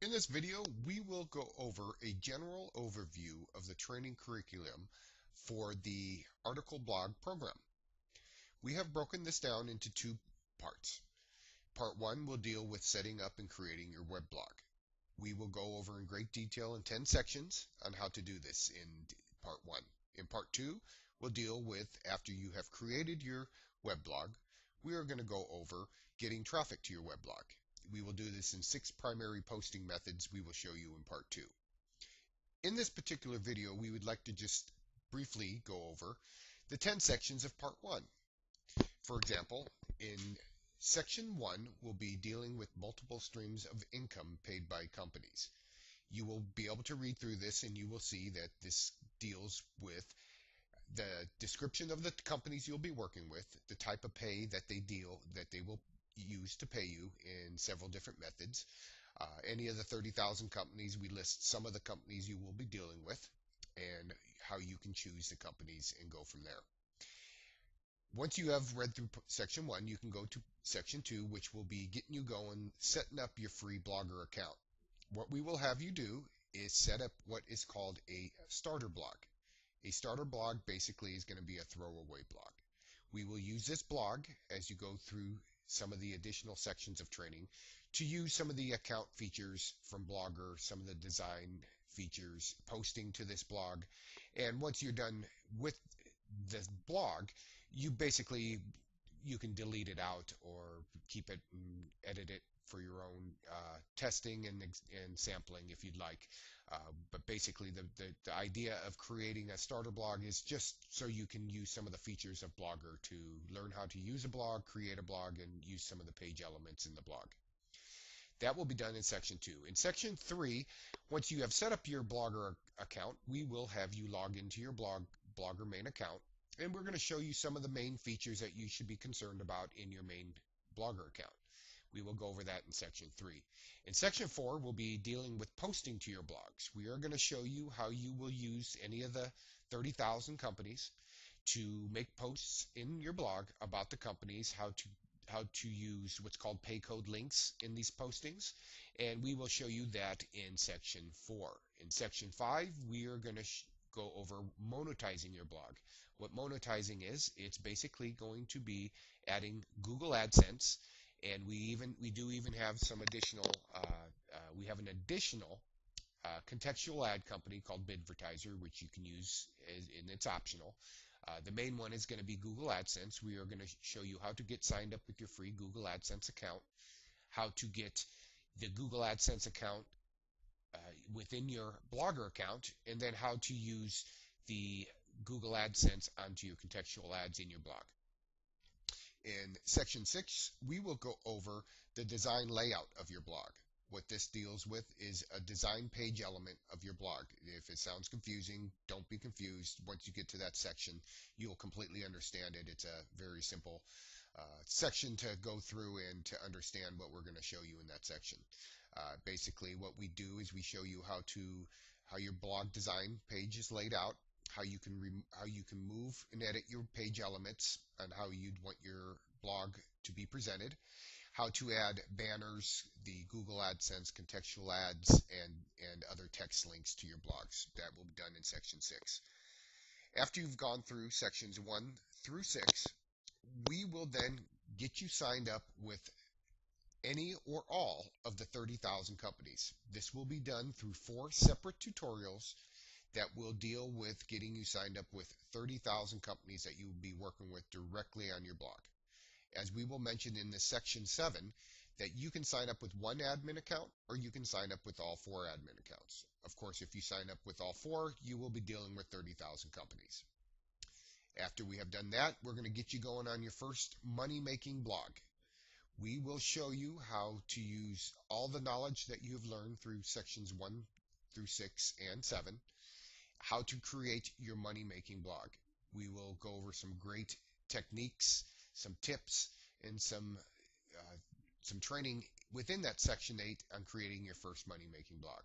In this video, we will go over a general overview of the training curriculum for the article blog program. We have broken this down into two parts. Part 1 will deal with setting up and creating your web blog. We will go over in great detail in 10 sections on how to do this in Part 1. In Part 2, we'll deal with, after you have created your web blog, we are going to go over getting traffic to your web blog. We will do this in 6 primary posting methods we will show you in Part 2. In this particular video, we would like to just briefly go over the 10 sections of Part 1. For example, in Section 1, we'll be dealing with multiple streams of income paid by companies. You will be able to read through this and you will see that this deals with the description of the companies you'll be working with, the type of pay that they will use to pay you in several different methods. Any of the 30,000 companies, we list some of the companies you will be dealing with and how you can choose the companies and go from there. Once you have read through Section 1, you can go to Section 2, which will be getting you going, setting up your free Blogger account. What we will have you do is set up what is called a starter blog. A starter blog basically is going to be a throwaway blog. We will use this blog as you go through some of the additional sections of training to use some of the account features from Blogger, some of the design features, posting to this blog. And once you're done with this blog, you can delete it out or keep it and edit it for your own testing and sampling if you'd like. But basically the idea of creating a starter blog is just so you can use some of the features of Blogger to learn how to use a blog, create a blog, and use some of the page elements in the blog. That will be done in Section 2. In Section 3, once you have set up your Blogger account, we will have you log into your Blogger main account, and we're going to show you some of the main features that you should be concerned about in your main Blogger account. We will go over that in Section 3. In Section 4, we'll be dealing with posting to your blogs. We are going to show you how you will use any of the 30,000 companies to make posts in your blog about the companies, how to use what's called pay code links in these postings, and we will show you that in Section 4. In Section 5, we are going to go over monetizing your blog. What monetizing is, it's basically going to be adding Google AdSense, and we do even have some additional, we have an additional contextual ad company called Bidvertiser, which you can use, and it's optional. The main one is going to be Google AdSense. We are going to show you how to get signed up with your free Google AdSense account, how to get the Google AdSense account within your Blogger account, and then how to use the Google AdSense onto your contextual ads in your blog. In Section 6, we will go over the design layout of your blog. What this deals with is a design page element of your blog. If it sounds confusing, don't be confused. Once you get to that section, you'll completely understand it. It's a very simple section to go through and to understand what we're going to show you in that section. Basically, what we do is we show you how your blog design page is laid out, how you can move and edit your page elements, and how you'd want your blog to be presented, how to add banners, the Google AdSense contextual ads, and other text links to your blogs. That will be done in Section 6. After you've gone through Sections 1 through 6, we will then get you signed up with any or all of the 30,000 companies. This will be done through 4 separate tutorials that will deal with getting you signed up with 30,000 companies that you will be working with directly on your blog. As we will mention in this Section 7, that you can sign up with one admin account or you can sign up with all 4 admin accounts. Of course, if you sign up with all 4, you will be dealing with 30,000 companies. After we have done that, we're going to get you going on your first money-making blog. We will show you how to use all the knowledge that you have learned through Sections 1 through 6 and 7, how to create your money-making blog. We will go over some great techniques, some tips, and some training within that Section 8 on creating your first money-making blog.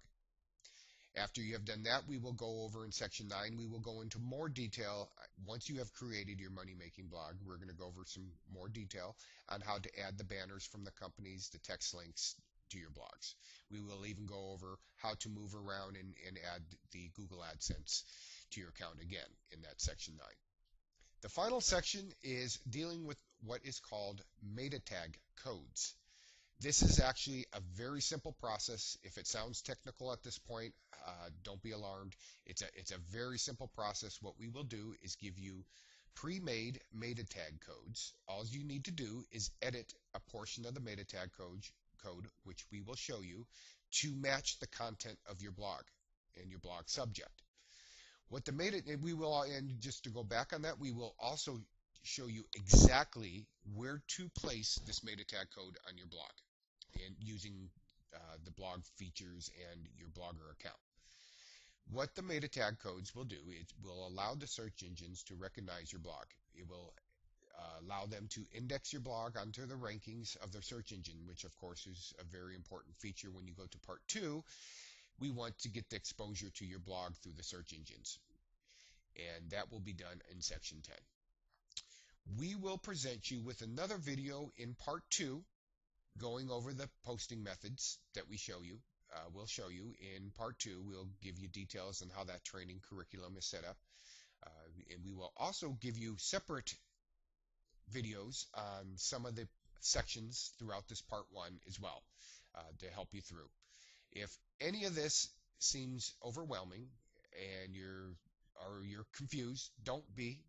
After you have done that, we will go over in Section 9, we will go into more detail. Once you have created your money-making blog, we're going to go over some more detail on how to add the banners from the companies, the text links, to your blogs. We will even go over how to move around and add the Google AdSense to your account again in that section 9. The final section is dealing with what is called meta tag codes. This is actually a very simple process. If it sounds technical at this point, don't be alarmed. It's a very simple process. What we will do is give you pre-made meta tag codes. All you need to do is edit a portion of the meta tag code, which we will show you, to match the content of your blog and your blog subject. What the meta, and we will, and just to go back on that, we will also show you exactly where to place this meta tag code on your blog and using the blog features and your blogger account. What the meta tag codes will do, it will allow the search engines to recognize your blog. It will allow them to index your blog onto the rankings of their search engine, which of course is a very important feature when you go to part 2. We want to get the exposure to your blog through the search engines. And that will be done in section 10. We will present you with another video in part 2 going over the posting methods that we show you. We'll show you in part 2. We'll give you details on how that training curriculum is set up. And we will also give you separate videos on some of the sections throughout this part 1 as well to help you through. If any of this seems overwhelming and you're confused, don't be.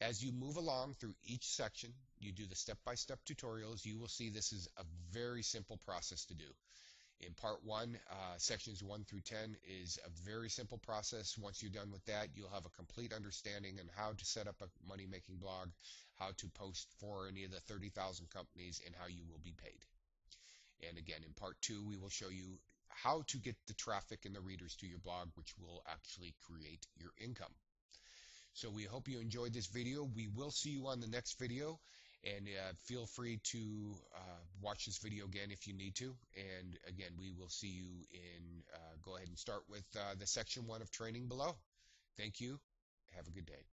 As you move along through each section, you do the step-by-step tutorials, you will see this is a very simple process to do. In part 1, sections 1 through 10 is a very simple process. Once you're done with that, you'll have a complete understanding on how to set up a money-making blog, how to post for any of the 30,000 companies, and how you will be paid. And again, in part 2, we will show you how to get the traffic and the readers to your blog, which will actually create your income. So we hope you enjoyed this video. We will see you on the next video, and feel free to watch this video again if you need to. And again, we will see you in, go ahead and start with the section 1 of training below. Thank you. Have a good day.